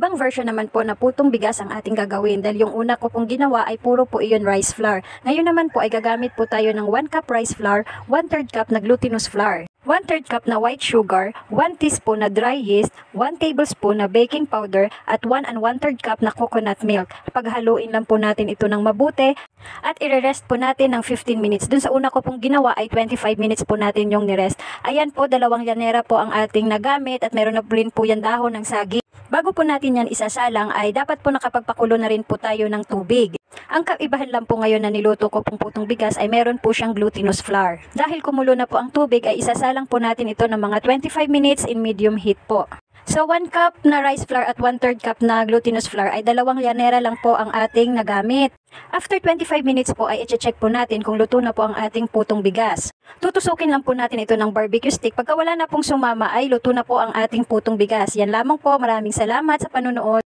Ibang version naman po na putong bigas ang ating gagawin dahil yung una ko pong ginawa ay puro po iyon rice flour. Ngayon naman po ay gagamit po tayo ng 1 cup rice flour, 1/3 cup na glutinous flour, 1/3 cup na white sugar, 1 teaspoon na dry yeast, 1 tablespoon na baking powder at 1 and 1/3 cup na coconut milk. Paghaluin lang po natin ito ng mabuti at i-rest po natin ng 15 minutes. Dun sa una ko pong ginawa ay 25 minutes po natin yung nirest. Ayan po, 2 llanera po ang ating nagamit at meron na rin po yan dahon ng saging. Bago po natin yan isasalang ay dapat po nakapagpakulo na rin po tayo ng tubig. Ang kaibahan lang po ngayon na niluto ko pong putong bigas ay meron po siyang glutinous flour. Dahil kumulo na po ang tubig ay isasalang po natin ito ng mga 25 minutes in medium heat po. So 1 cup na rice flour at 1/3 cup na glutinous flour ay 2 llanera lang po ang ating nagamit. After 25 minutes po ay i-check po natin kung luto na po ang ating putong bigas. Tutusukin lang po natin ito ng barbecue stick. Pagka wala na pong sumama ay luto na po ang ating putong bigas. Yan lamang po. Maraming salamat sa panunood.